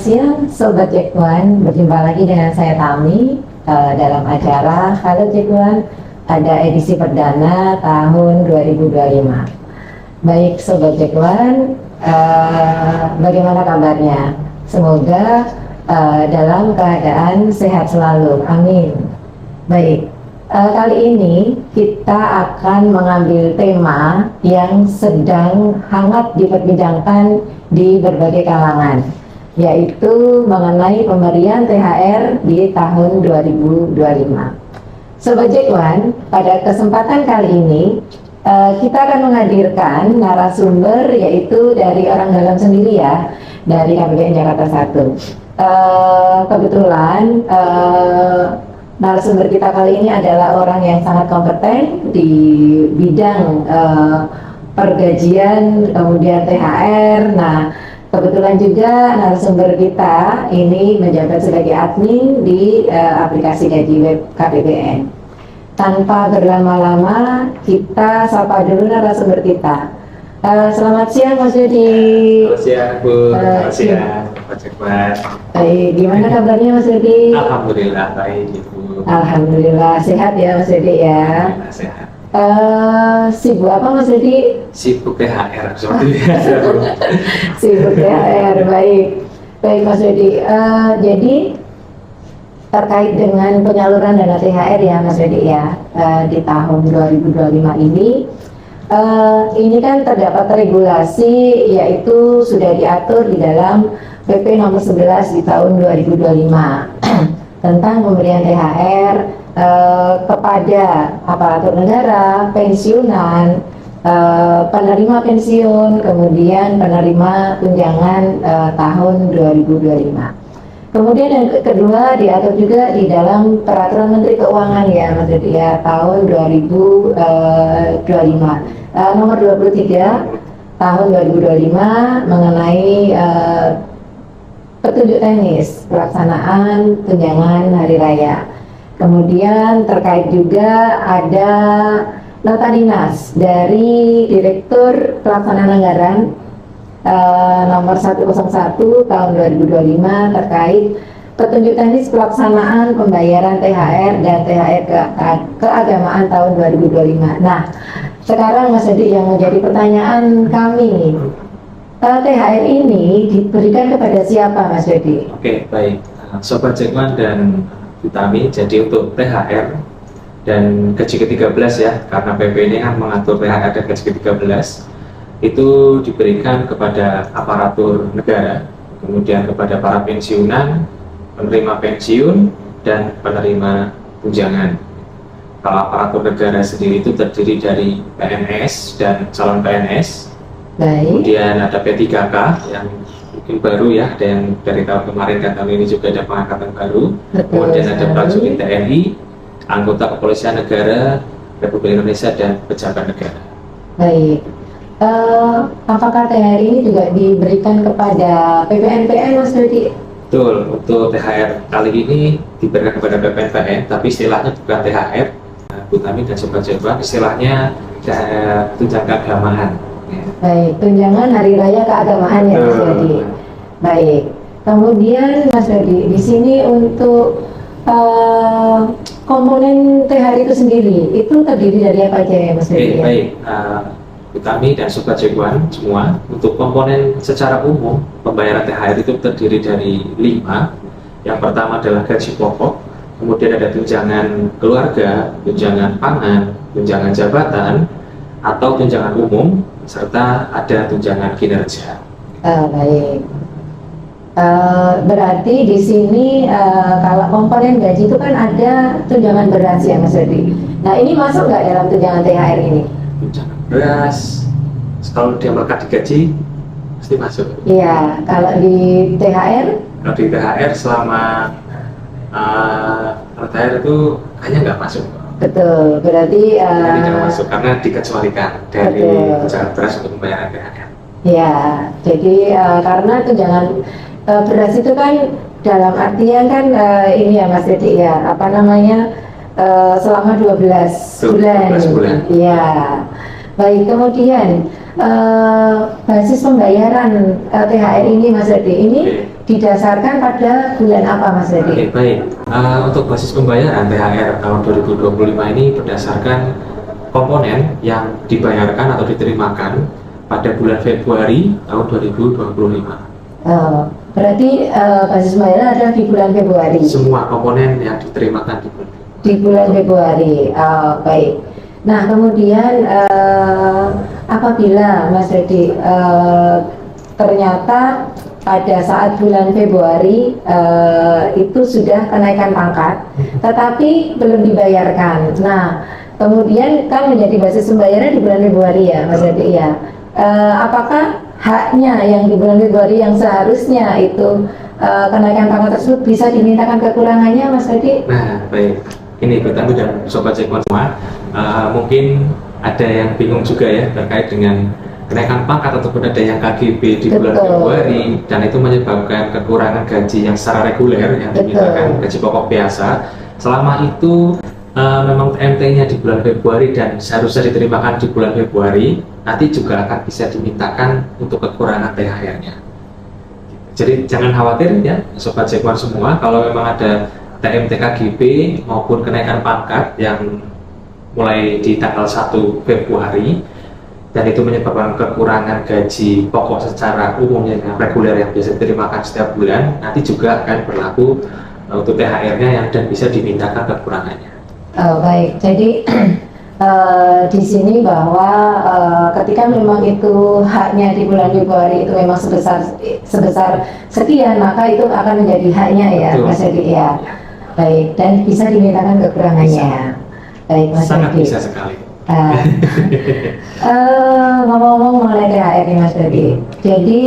siang Sobat Jackwan, berjumpa lagi dengan saya Tami dalam acara Halo Jackwan, ada edisi perdana tahun 2025. Baik Sobat Jackwan, bagaimana kabarnya? Semoga dalam keadaan sehat selalu, amin. Baik, kali ini kita akan mengambil tema yang sedang hangat diperbincangkan di berbagai kalangan, yaitu mengenai pemberian THR di tahun 2025. Sobat Jackwan, pada kesempatan kali ini kita akan menghadirkan narasumber, yaitu dari orang dalam sendiri ya, dari KPPN Jakarta 1. Kebetulan narasumber kita kali ini adalah orang yang sangat kompeten di bidang pergajian, kemudian THR. Nah, kebetulan juga narasumber kita ini menjabat sebagai admin di aplikasi gaji web KPPN. Tanpa berlama-lama, kita sapa dulu narasumber kita. Selamat siang Mas Yudi. Selamat siang Bu, selamat siang Pak Jackwan. Baik, gimana kabarnya Mas Yudi? Alhamdulillah baik Ibu. Alhamdulillah sehat ya Mas Yudi ya. Alhamdulillah sehat. Sibuk apa Mas Yudi? Sibuk THR seperti biasa Bu. Sibuk THR, baik Mas Yudi. Jadi terkait dengan penyaluran dana THR ya Mas Yudi ya, di tahun 2025 ini kan terdapat regulasi, yaitu sudah diatur di dalam PP nomor 11 di tahun 2025 tentang pemberian THR kepada aparatur negara, pensiunan, penerima pensiun, kemudian penerima tunjangan tahun 2025. Kemudian yang kedua diatur juga di dalam Peraturan Menteri Keuangan ya Mas Yudi ya, tahun 2025 nomor 23 tahun 2025 mengenai petunjuk teknis pelaksanaan tunjangan hari raya. Kemudian terkait juga ada nota dinas dari Direktur Pelaksanaan Anggaran nomor 101 tahun 2025 terkait petunjuk teknis pelaksanaan pembayaran THR dan THR keagamaan tahun 2025. Nah, sekarang Mas Yudi, yang menjadi pertanyaan kami, THR ini diberikan kepada siapa Mas Yudi? Oke, baik Sobat Jackwan dan Utami. Jadi untuk THR dan gaji ke-13 ya, karena PP ini kan mengatur THR dan gaji ke-13, itu diberikan kepada aparatur negara, kemudian kepada para pensiunan, penerima pensiun, dan penerima tunjangan. Kalau aparatur negara sendiri itu terdiri dari PNS dan calon PNS. Baik. Kemudian ada P3K yang mungkin baru ya, ada yang dari tahun kemarin dan tahun ini juga ada pengangkatan baru. Betul, kemudian ada sekali. prajurit TNI, anggota kepolisian negara Republik Indonesia, dan pejabat negara. Baik. Apakah THR ini juga diberikan kepada PPNPN Mas Yudi? Betul, untuk THR kali ini diberikan kepada PPNPN, tapi istilahnya bukan THR, Bu Tami dan Sobat Jackwan, istilahnya tunjangan keagamaan. Ya. Baik, tunjangan hari raya keagamaan ya Mas Yudi. Baik. Kemudian Mas Yudi, di sini untuk komponen THR itu sendiri, itu terdiri dari apa aja ya Mas Yudi? Baik. Bu Tami dan Sobat Jackwan semua, untuk komponen secara umum pembayaran THR itu terdiri dari 5. Yang pertama adalah gaji pokok, kemudian ada tunjangan keluarga, tunjangan pangan, tunjangan jabatan atau tunjangan umum, serta ada tunjangan kinerja. Baik. Berarti di sini kalau komponen gaji itu kan ada tunjangan beras ya Mas Yudi. Nah, ini masuk nggak dalam tunjangan THR ini? Tunjangan beras, kalau dia melekat di gaji pasti masuk. Iya, kalau di THR? Kalau di THR selama THR itu kayaknya nggak masuk. Betul, berarti Tidak masuk karena dikecualikan dari betul. tunjangan beras untuk pembayaran THR. Ya, jadi karena tunjangan beras itu kan dalam artian kan ini ya Mas Yudi ya, apa namanya, selama 12 bulan. 12 bulan. Iya. Baik, kemudian basis pembayaran THR ini Mas Yudi, ini didasarkan pada bulan apa Mas Oke, Dedi? baik. Untuk basis pembayaran THR tahun 2025 ini berdasarkan komponen yang dibayarkan atau diterimakan pada bulan Februari tahun 2025. Berarti basis pembayaran ada di bulan Februari. Semua komponen yang diterimakan di bulan Di bulan Februari. Baik. Nah, kemudian apabila Mas Dedi ternyata pada saat bulan Februari itu sudah kenaikan pangkat, tetapi belum dibayarkan. Nah, kemudian kan menjadi basis pembayaran di bulan Februari ya, Mas Dedi ya. Apakah haknya yang di bulan Februari yang seharusnya itu kenaikan pangkat tersebut bisa dimintakan kekurangannya, Mas Dedi? Nah, baik. Ini Ibu Tami dan Sobat Cekwan semua, mungkin ada yang bingung juga ya terkait dengan kenaikan pangkat ataupun ada yang KGB di bulan Februari dan itu menyebabkan kekurangan gaji yang secara reguler yang dimintakan gaji pokok biasa. Selama itu memang TMT-nya di bulan Februari dan seharusnya diterimakan di bulan Februari, nanti juga akan bisa dimintakan untuk kekurangan THR-nya. Jadi jangan khawatir ya Sobat Cekwan semua, kalau memang ada TMT KGB maupun kenaikan pangkat yang mulai di tanggal 1 Februari dan itu menyebabkan kekurangan gaji pokok secara umumnya yang reguler yang biasa diterimakan setiap bulan, nanti juga akan berlaku untuk THR-nya yang dan bisa dimintakan kekurangannya. Baik, jadi di sini bahwa ketika memang itu haknya di bulan Februari itu memang sebesar sekian, maka itu akan menjadi haknya ya, Betul. Mas Dedi ya. Baik, dan bisa dimintakan kekurangannya. Baik, Mas Sangat Dedi. bisa sekali. Ngomong-ngomong mengenai THR nih Mas Dedi. Jadi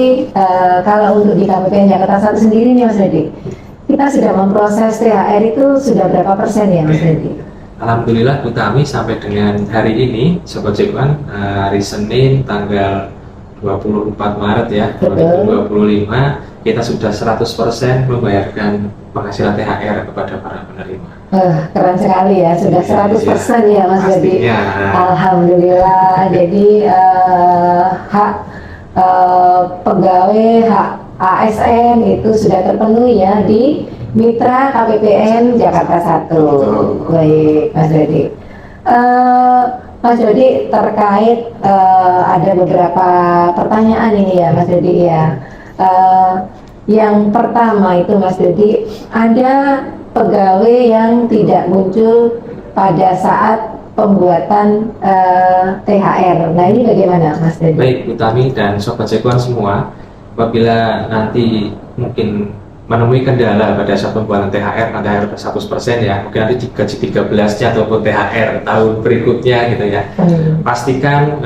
kalau untuk di KPPN Jakarta 1 sendiri nih Mas Dedi, kita sudah memproses THR itu sudah berapa persen ya Mas Dedi? Alhamdulillah Bu Tami sampai dengan hari ini Sobat Cekwan, hari Senin tanggal 24 Maret ya 2025 kita sudah 100% membayarkan penghasilan THR kepada para penerima. Keren sekali ya, sudah 100% ya Mas Dedi. Pastinya. Alhamdulillah. Jadi hak pegawai, hak ASN itu sudah terpenuhi ya di Mitra KPPN Jakarta 1. Baik, Mas Dedi. Mas Dedi, terkait ada beberapa pertanyaan ini ya Mas Dedi ya. Yang pertama itu Mas Dedi, ada pegawai yang tidak muncul pada saat pembuatan THR. Nah ini bagaimana Mas Dedi? Baik Bu Tami dan Sobat Cekwan semua, apabila nanti mungkin menemui kendala pada saat pembuatan THR, THR 100% ya, mungkin nanti di gaji 13-nya ataupun THR tahun berikutnya gitu ya, pastikan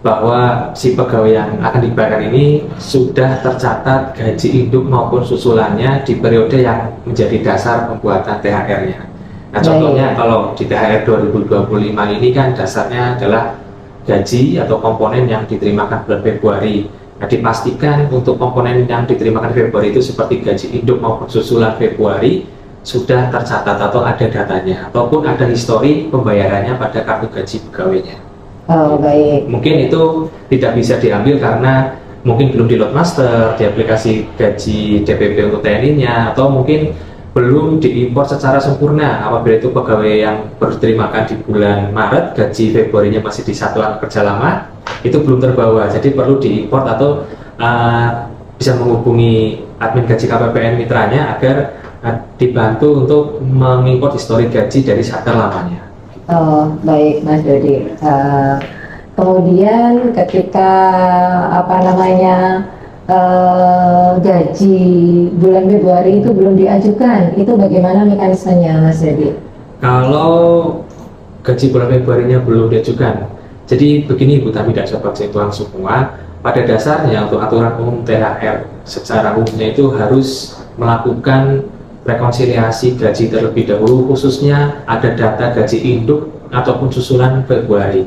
bahwa si pegawai yang akan dibayarkan ini sudah tercatat gaji induk maupun susulannya di periode yang menjadi dasar pembuatan THR-nya. Nah contohnya kalau di THR 2025 ini kan dasarnya adalah gaji atau komponen yang diterimakan bulan Februari. Nah dipastikan untuk komponen yang diterimakan Februari itu seperti gaji induk maupun susulan Februari sudah tercatat atau ada datanya ataupun ada histori pembayarannya pada kartu gaji pegawainya. Oh baik. Mungkin itu tidak bisa diambil karena mungkin belum di load master di aplikasi gaji DPP untuk TNI-nya, atau mungkin belum diimpor secara sempurna. Apabila itu pegawai yang baru diterimakan di bulan Maret, gaji Februarinya masih di satuan kerja lama, itu belum terbawa. Jadi perlu diimpor atau bisa menghubungi admin gaji KPPN mitranya agar dibantu untuk mengimpor histori gaji dari satker lamanya. Oh baik Mas Dedi. Kemudian ketika gaji bulan Februari itu belum diajukan, itu bagaimana mekanismenya Mas Dedi? Kalau gaji bulan Februarinya belum diajukan, jadi begini Bu Tami dan Sobat Cekwan semua, pada dasarnya untuk aturan umum THR secara umumnya itu harus melakukan rekonsiliasi gaji terlebih dahulu, khususnya ada data gaji induk ataupun susulan Februari.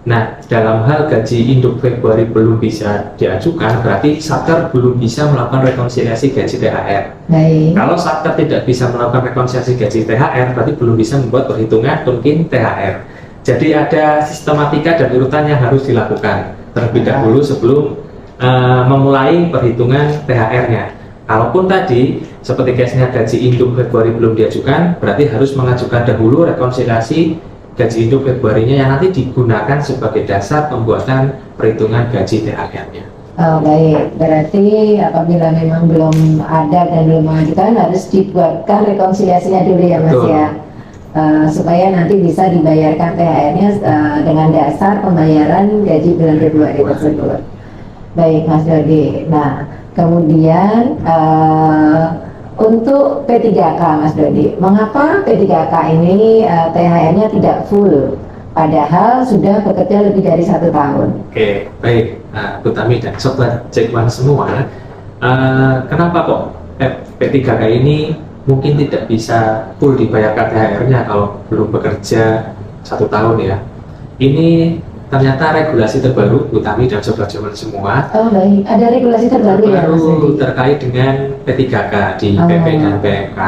Nah, dalam hal gaji induk Februari belum bisa diajukan, berarti satker belum bisa melakukan rekonsiliasi gaji THR. Baik. Kalau satker tidak bisa melakukan rekonsiliasi gaji THR, berarti belum bisa membuat perhitungan tungkin THR. Jadi ada sistematika dan urutan yang harus dilakukan terlebih dahulu sebelum memulai perhitungan THR-nya. Kalaupun tadi seperti case-nya gaji induk Februari belum diajukan, berarti harus mengajukan dahulu rekonsiliasi gaji induk Februarinya yang nanti digunakan sebagai dasar pembuatan perhitungan gaji THR-nya. Oh, baik, berarti apabila memang belum ada dan belum mengajukan harus dibuatkan rekonsiliasinya dulu ya Mas Betul. ya. Supaya nanti bisa dibayarkan THR-nya dengan dasar pembayaran gaji bulan Februari tersebut. Baik Mas Dodi. Nah, kemudian untuk P3K Mas Dodi, mengapa P3K ini THR-nya tidak full? Padahal sudah bekerja lebih dari 1 tahun. Oke, baik, Bu Tami dan Sobat Cekwan semua, kenapa kok P3K ini mungkin tidak bisa full dibayarkan THR-nya kalau belum bekerja 1 tahun ya? Ini ternyata regulasi terbaru, Bu Tami dan Sobat Cekwan semua. Oh baik, ada regulasi terbaru ya Mas Dodi? Terkait dengan P3K di PP dan PMK,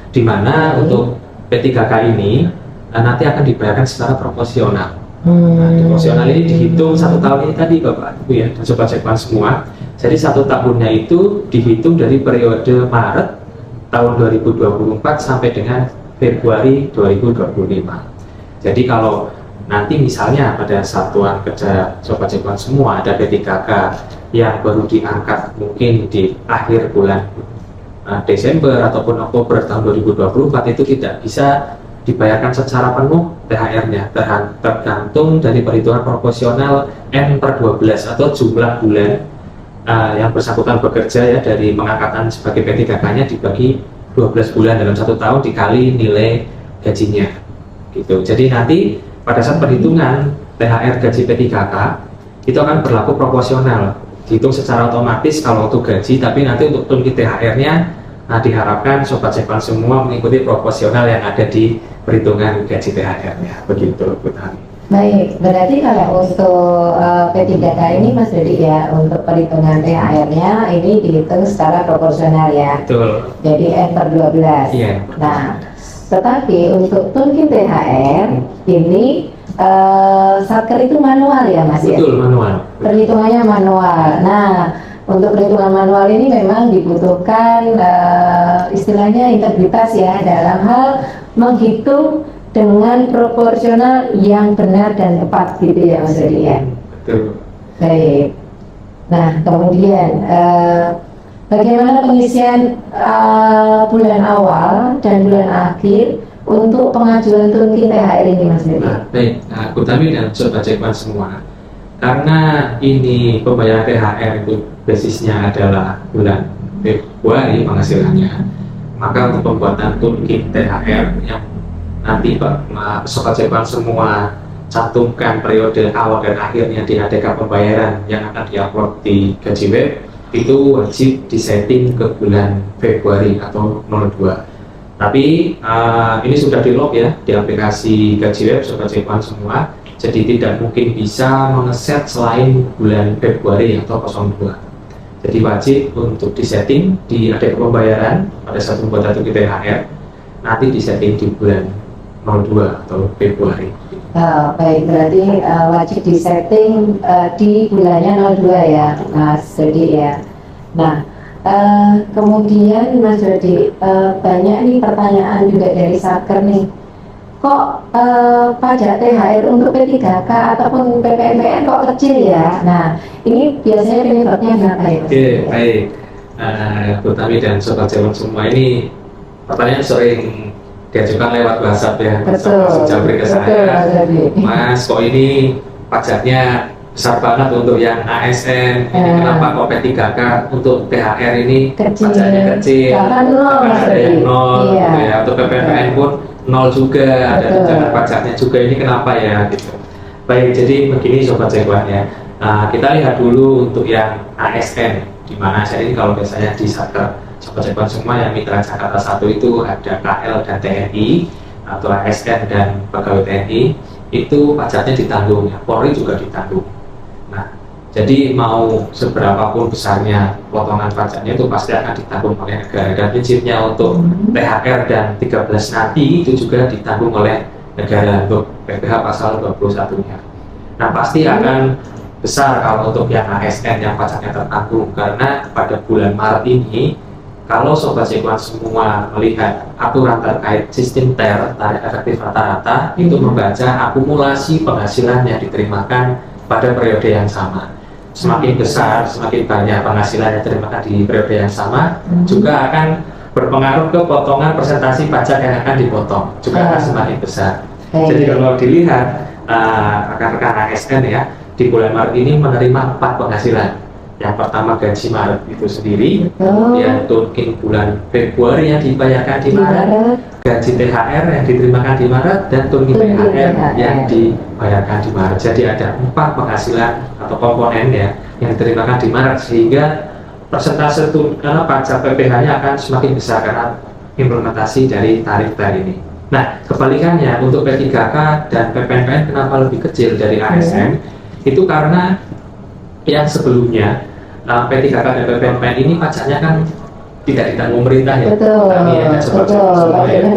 di mana untuk P3K ini nanti akan dibayarkan secara proporsional. Nah, proporsional ini dihitung 1 tahun ini tadi Bapak Ibu ya dan Sobat Cekwan semua. Jadi 1 tahunnya itu dihitung dari periode Maret tahun 2024 sampai dengan Februari 2025. Jadi kalau nanti misalnya pada satuan kerja Sobat Cekwan semua ada P3K yang baru diangkat mungkin di akhir bulan Desember ataupun Oktober tahun 2024, itu tidak bisa dibayarkan secara penuh THR-nya, tergantung dari perhitungan proporsional N/12 atau jumlah bulan yang bersangkutan bekerja ya, dari pengangkatan sebagai P3K-nya dibagi 12 bulan dalam 1 tahun dikali nilai gajinya gitu. Jadi nanti pada saat perhitungan THR gaji P3K itu akan berlaku proporsional, dihitung secara otomatis kalau untuk gaji, tapi nanti untuk tungki THR-nya diharapkan Sobat Cekwan semua mengikuti proporsional yang ada di perhitungan gaji THR-nya, begitu Bu Tami. Baik, berarti kalau untuk P3K ini Mas Dodi ya, untuk perhitungan THR-nya ini dihitung secara proporsional ya. Betul. Jadi N/12. Iya. Nah, tetapi untuk tungki THR ini Satker itu manual ya Mas ya? Betul, manual. Perhitungannya manual. Nah, untuk perhitungan manual ini memang dibutuhkan istilahnya integritas ya dalam hal menghitung dengan proporsional yang benar dan tepat gitu ya Mas Dodi ya. Betul. Baik. Nah kemudian bagaimana pengisian bulan awal dan bulan akhir untuk pengajuan tungki THR ini Mas Dodi? Baik, Bu Tami dan Sobat Cekwan semua, karena ini pembayaran THR itu basisnya adalah bulan Februari penghasilannya, maka untuk pembuatan tungki THR yang nanti Sobat Cekwan semua cantumkan periode awal dan akhirnya di ADK pembayaran yang akan diupload di gaji web, itu wajib disetting ke bulan Februari atau 02. Tapi ini sudah di lock ya di aplikasi gaji web Sobat Cekwan semua, jadi tidak mungkin bisa mengeset selain bulan Februari atau 02. Jadi wajib untuk disetting di ADK pembayaran pada saat pembuatan tungki THR, nanti disetting di bulan 02 atau Februari. Baik, berarti wajib disetting di bulannya 02 ya Mas Dodi ya. Nah kemudian Mas Dodi, banyak nih pertanyaan juga dari Satker nih, kok pajak THR untuk P3K ataupun PPNBM kok kecil ya? Nah ini biasanya penyebabnya kenapa ya Mas? Oke, baik, Bu Tami dan Sobat Cekwan semua, ini pertanyaan sering diajukan lewat WhatsApp ya. Betul, Japri ke saya, Mas kok ini pajaknya besar banget untuk yang ASN, ini kenapa kok P3K untuk THR ini pajaknya kecil, bahkan nol, ada yang nol iya. gitu ya, untuk PPNBM pun nol juga, ada tunjangan pajaknya juga, ini kenapa ya gitu. Baik, jadi begini Sobat Cekwan ya, kita lihat dulu untuk yang ASN, di mana saya ini kalau biasanya di Satker Sobat Cekwan semua yang mitra Jakarta 1 itu ada KL dan TNI atau ASN dan pegawai TNI, itu pajaknya ditanggung ya, Polri juga ditanggung. Nah, jadi mau seberapapun besarnya potongan pajaknya itu pasti akan ditanggung oleh negara, dan prinsipnya untuk THR dan 13 nanti itu juga ditanggung oleh negara untuk PPh pasal 21-nya. Nah, pasti akan besar kalau untuk yang ASN yang pajaknya tertanggung, karena pada bulan Maret ini kalau Sobat Cekuan semua melihat aturan terkait sistem TER, tarif efektif rata-rata, itu membaca akumulasi penghasilan yang diterimakan pada periode yang sama. Semakin besar, semakin banyak penghasilan yang diterimakan di periode yang sama, juga akan berpengaruh ke potongan persentase pajak yang akan dipotong, juga akan semakin besar. Jadi kalau dilihat rekan-rekan ASN ya, di bulan Maret ini menerima 4 penghasilan. Yang pertama gaji Maret itu sendiri, kemudian tunking bulan Februari yang dibayarkan di Maret, gaji THR yang diterimakan di Maret, dan tunking THR yang dibayarkan di Maret. Jadi ada 4 penghasilan atau komponen ya yang diterimakan di Maret, sehingga persentase pajak PPh-nya akan semakin besar karena implementasi dari tarif TER ini. Nah, kebalikannya untuk P3K dan PPNPN kenapa lebih kecil dari ASN? Itu karena yang sebelumnya P3K dan PPNPN ini pajaknya kan tidak ditanggung pemerintah ya. Betul,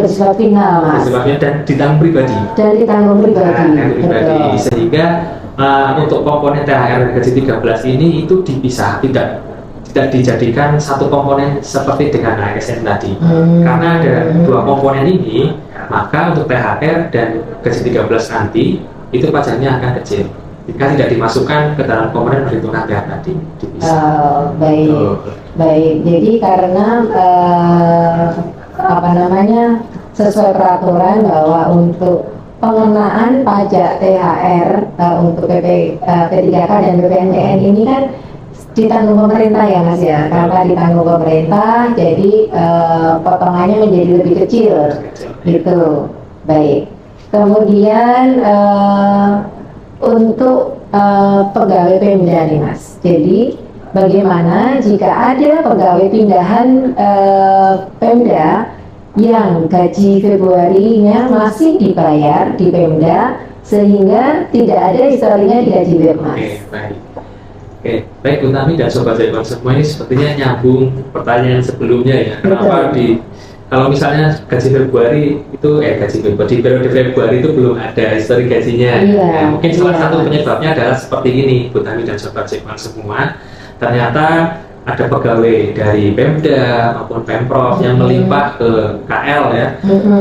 bersifat final, Mas. Sebabnya dan ditanggung pribadi. Betul. Sehingga untuk komponen THR dan gaji 13 ini itu dipisah, tidak dijadikan satu komponen seperti dengan ASN tadi. Karena ada 2 komponen ini, maka untuk THR dan gaji 13 nanti itu pajaknya akan kecil. Jika tidak dimasukkan ke dalam komponen perhitungan THR tadi, dipisah. Baik. Jadi karena sesuai peraturan bahwa untuk pengenaan pajak THR untuk P3K dan PPNPN ini kan ditanggung pemerintah ya Mas ya, karena ditanggung pemerintah, jadi potongannya menjadi lebih kecil, gitu. Baik. Kemudian untuk pegawai Pemda nih Mas, jadi bagaimana jika ada pegawai pindahan Pemda yang gaji Februarinya masih dibayar di Pemda sehingga tidak ada historinya di gaji web Mas? Baik Utami dan Sobat Cekuan semua, ini sepertinya nyambung pertanyaan sebelumnya ya. Kenapa kalau misalnya gaji Februari itu di periode Februari itu belum ada histori gajinya. Mungkin salah satu penyebabnya adalah seperti ini, Utami dan Sobat Cekuan semua. Ternyata ada pegawai dari Pemda maupun Pemprov yang melimpah ke KL ya,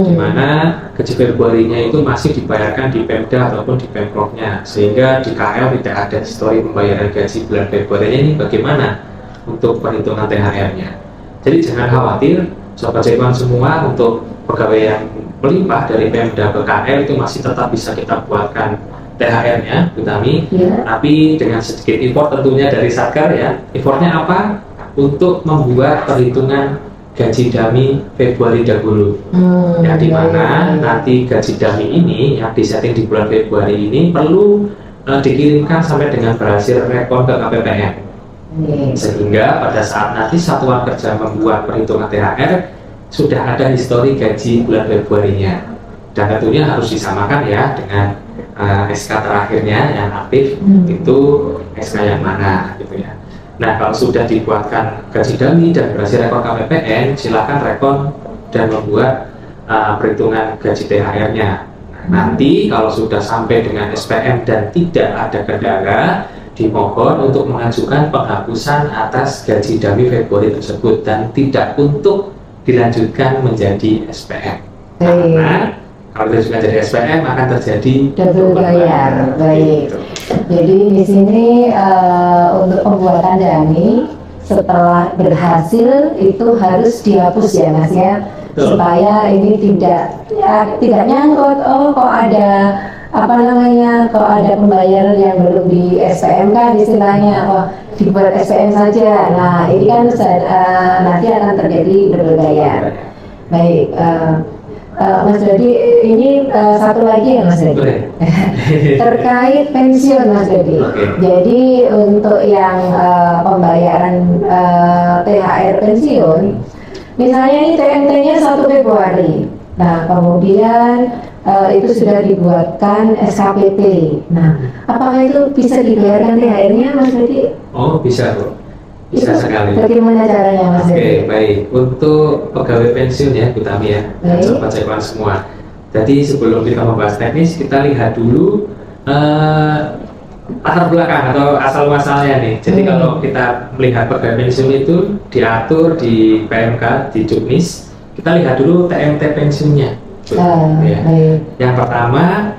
di mana gaji Februarinya itu masih dibayarkan di Pemda ataupun di Pemprovnya, sehingga di KL tidak ada histori pembayaran gaji bulan Februarinya. Ini bagaimana untuk perhitungan THR-nya? Jadi jangan khawatir Sobat Cekuan semua, untuk pegawai yang melimpah dari Pemda ke KL itu masih tetap bisa kita buatkan THR-nya, Utami, tapi dengan sedikit import tentunya dari Satker ya. Importnya apa? Untuk membuat perhitungan gaji dummy Februari dahulu, yang dimana nanti gaji dummy ini yang disetting di bulan Februari ini perlu dikirimkan sampai dengan berhasil rekon ke KPPN, sehingga pada saat nanti satuan kerja membuat perhitungan THR sudah ada histori gaji bulan Februarinya, dan tentunya harus disamakan ya dengan SK terakhirnya yang aktif itu SK yang mana gitu ya. Nah, kalau sudah dibuatkan gaji dummy dan berhasil rekon KPPN, silakan rekon dan membuat perhitungan gaji THR-nya. Nanti kalau sudah sampai dengan SPM dan tidak ada kendala, dimohon untuk mengajukan penghapusan atas gaji dummy Februari tersebut dan tidak untuk dilanjutkan menjadi SPM. Karena kalau dilanjutkan jadi SPM akan terjadi double bayar. Baik. Jadi di sini untuk pembuatan dummy setelah berhasil itu harus dihapus ya Mas ya, supaya ini tidak nyangkut. Kok ada kok ada pembayaran yang belum di SPM kan istilahnya, dibuat SPM saja. Nah ini kan nanti akan terjadi double bayar. Baik. Mas Dodi, ini satu lagi ya Mas Dodi, terkait pensiun Mas Dodi. Jadi untuk yang pembayaran THR pensiun, misalnya ini TMT-nya 1 Februari, nah kemudian itu sudah dibuatkan SKPT. Nah, apakah itu bisa dibayarkan THR-nya Mas Dodi? Oh bisa kok. Bisa sekali. Bagaimana caranya Mas? Baik. Untuk pegawai pensiun ya, Utami ya, dan Sobat Cekuan semua. Jadi sebelum kita membahas teknis, kita lihat dulu latar belakang atau asal muasalnya nih. Jadi kalau kita melihat pegawai pensiun itu diatur di PMK, di Juknis, kita lihat dulu TMT pensiunnya. Ya. Yang pertama,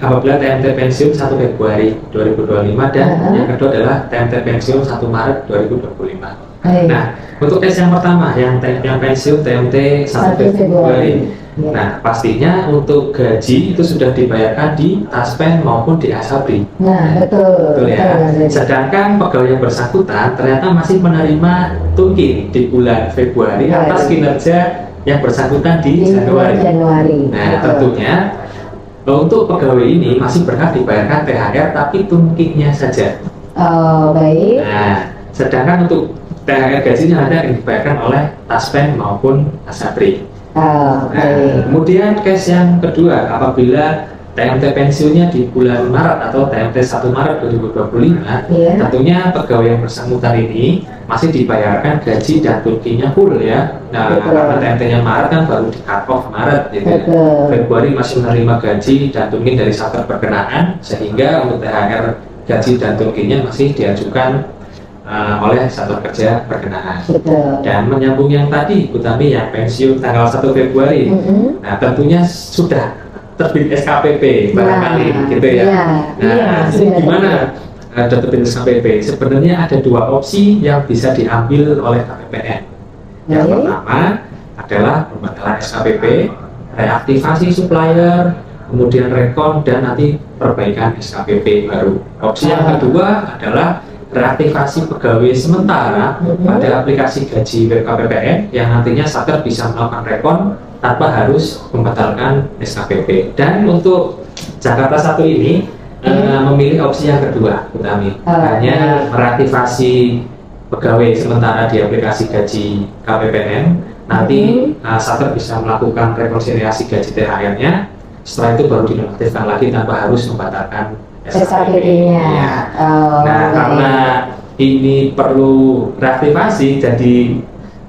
apabila TMT pensiun 1 Februari 2025 dan yang kedua adalah TMT pensiun 1 Maret 2025. Nah, untuk tes yang pertama, yang pensiun TMT 1 Februari. Nah, pastinya untuk gaji itu sudah dibayarkan di Taspen maupun di Asabri. Nah, betul Ya. Sedangkan pegawai yang bersangkutan ternyata masih menerima tungki di bulan Februari atas kinerja yang bersangkutan di Januari. Nah, tentunya untuk pegawai ini masih berhak dibayarkan THR tapi tungkinya saja. Oh, baik. Nah, sedangkan untuk THR gajinya ada yang dibayarkan oleh Taspen maupun Asabri. Nah, kemudian case yang kedua, apabila TMT pensiunnya di bulan Maret atau TMT 1 Maret 2025, tentunya pegawai yang bersangkutan ini masih dibayarkan gaji dan tungkinya full ya. Nah, karena TMT-nya Maret kan baru di cut off Maret, gitu. Februari masih menerima gaji dan tungki dari satker berkenaan, sehingga untuk THR gaji dan tungkinya masih diajukan oleh satuan kerja berkenaan. Dan menyambung yang tadi, Utami yang pensiun tanggal 1 Februari, nah tentunya sudah terbit SKPP barangkali, gitu ya. Nah, gimana ada terbit SKPP? Sebenarnya ada dua opsi yang bisa diambil oleh KPPN. Yang pertama adalah pembatalan SKPP, reaktivasi supplier, kemudian rekon dan nanti perbaikan SKPP baru. Opsi yang kedua adalah reaktivasi pegawai sementara pada aplikasi gaji web KPPN yang nantinya satker bisa melakukan rekon tanpa harus membatalkan SKPP. Dan untuk Jakarta 1 ini memilih opsi yang kedua, Utami, hanya mereaktivasi pegawai sementara di aplikasi gaji KPPN. Nanti satker bisa melakukan rekonsiliasi gaji THR-nya. Setelah itu baru dinonaktifkan lagi tanpa harus membatalkan SKPP-nya. Ya. Karena ini perlu reaktivasi, jadi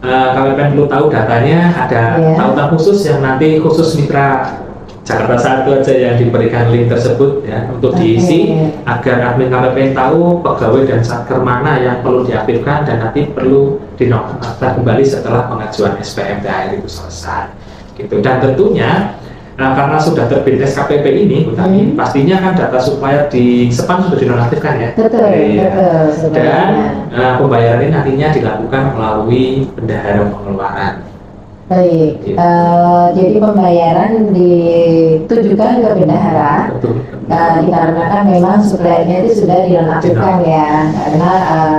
KPPN perlu tahu datanya, ada tautan khusus yang nanti khusus mitra Jakarta 1 aja yang diberikan link tersebut ya untuk diisi agar admin KPPN tahu pegawai dan satker mana yang perlu diaktifkan dan nanti perlu dinonaktifkan kembali setelah pengajuan SPM THR itu selesai. Gitu. Dan tentunya karena sudah terbit SKPP ini, pastinya kan data supplier di SEPAN sudah dinonaktifkan ya. Betul. Dan pembayaran ini nantinya dilakukan melalui bendahara pengeluaran. Baik. Gitu. Jadi pembayaran ditujukan ke bendahara. Dikarenakan memang suppliernya itu sudah dinonaktifkan ya, karena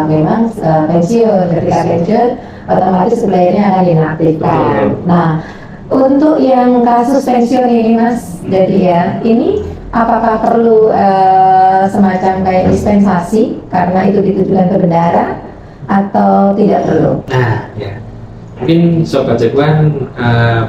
memang pensiun, ketika pensiun otomatis suppliernya akan dinonaktifkan. Nah, untuk yang kasus pensiun ini Mas, jadi ya, ini apakah perlu semacam kayak dispensasi karena itu ditujukan ke bendahara atau tidak perlu? Nah, ya. Mungkin Sobat Jagoan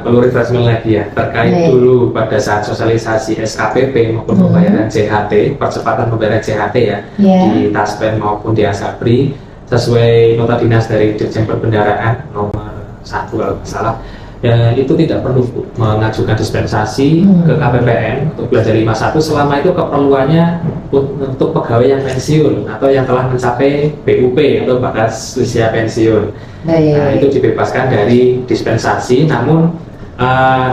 perlu refreshment lagi ya terkait dulu pada saat sosialisasi SKPP maupun pembayaran CHT, percepatan pembayaran CHT ya di Taspen maupun di Asabri sesuai nota dinas dari Dirjen Perbendaharaan nomor 1 kalau tidak salah. Ya, itu tidak perlu mengajukan dispensasi ke KPPN untuk belajar 51 selama itu keperluannya untuk pegawai yang pensiun atau yang telah mencapai BUP atau batas usia pensiun. Nah, itu dibebaskan dari dispensasi, namun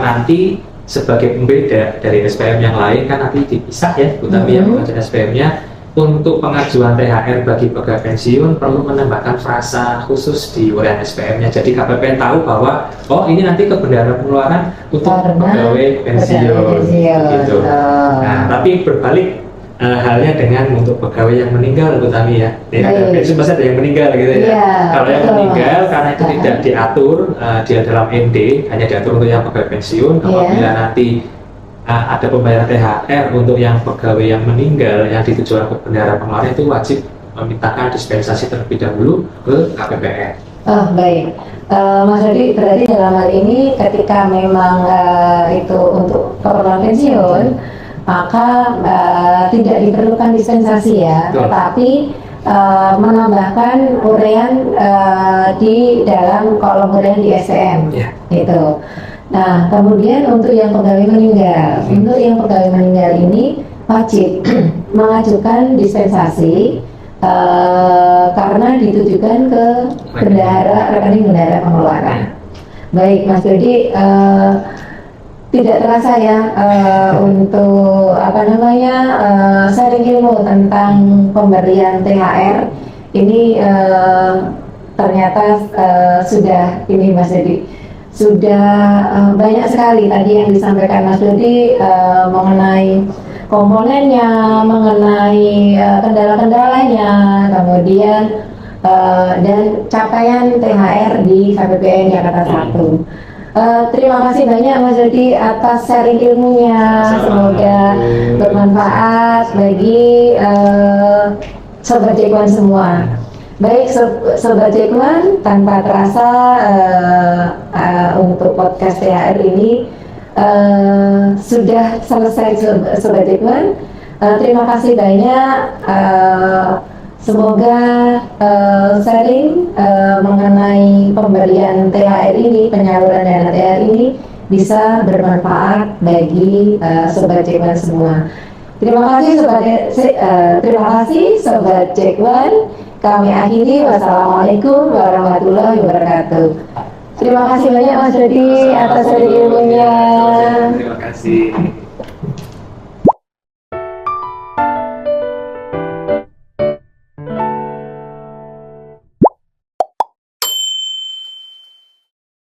nanti sebagai pembeda dari SPM yang lain kan nanti dipisah ya, Utami yang mengajukan SPM-nya. Untuk pengajuan THR bagi pegawai pensiun perlu menambahkan frasa khusus di uraian SPM-nya. Jadi KPPN tahu bahwa ini nanti ke bendahara pengeluaran untuk pegawai pensiun. Gitu. Nah, tapi berbalik halnya dengan untuk pegawai yang meninggal, Utami ya. Ada pensiun pasti ada yang meninggal gitu ya. Kalau yang meninggal karena itu tidak diatur dia dalam ND, hanya diatur untuk yang pegawai pensiun. Apabila nanti ada pembayaran THR untuk yang pegawai yang meninggal yang ditujukan ke bendahara pengeluaran itu wajib memintakan dispensasi terlebih dahulu ke KPPN. Baik, Mas Dodi, berarti dalam hal ini ketika memang itu untuk keperluan pensiun maka tidak diperlukan dispensasi ya, tetapi menambahkan uraian di dalam kolom uraian di SPM itu. Nah, kemudian untuk yang pegawai meninggal, ini wajib mengajukan dispensasi karena ditujukan ke rekening bendahara pengeluaran. Baik Mas Dodi, tidak terasa ya untuk sharing ilmu tentang pemberian THR ini ternyata sudah ini Mas Dodi sudah banyak sekali tadi yang disampaikan Mas Dodi mengenai komponennya, mengenai kendala-kendalanya, kemudian dan capaian THR di KPPN Jakarta 1. Terima kasih banyak Mas Dodi atas sharing ilmunya. Semoga bermanfaat bagi Sobat Cekuan semua. Baik Sobat Cekuan, tanpa terasa untuk podcast THR ini sudah selesai Sobat Cekuan. Terima kasih banyak. Semoga sharing mengenai pemberian THR ini, penyaluran dana THR ini bisa bermanfaat bagi Sobat Cekuan semua. Terima kasih Sobat Cekuan. Kami akhiri. Wassalamualaikum warahmatullahi wabarakatuh. Terima kasih banyak Mas Dodi atas ilmunya. Terima kasih.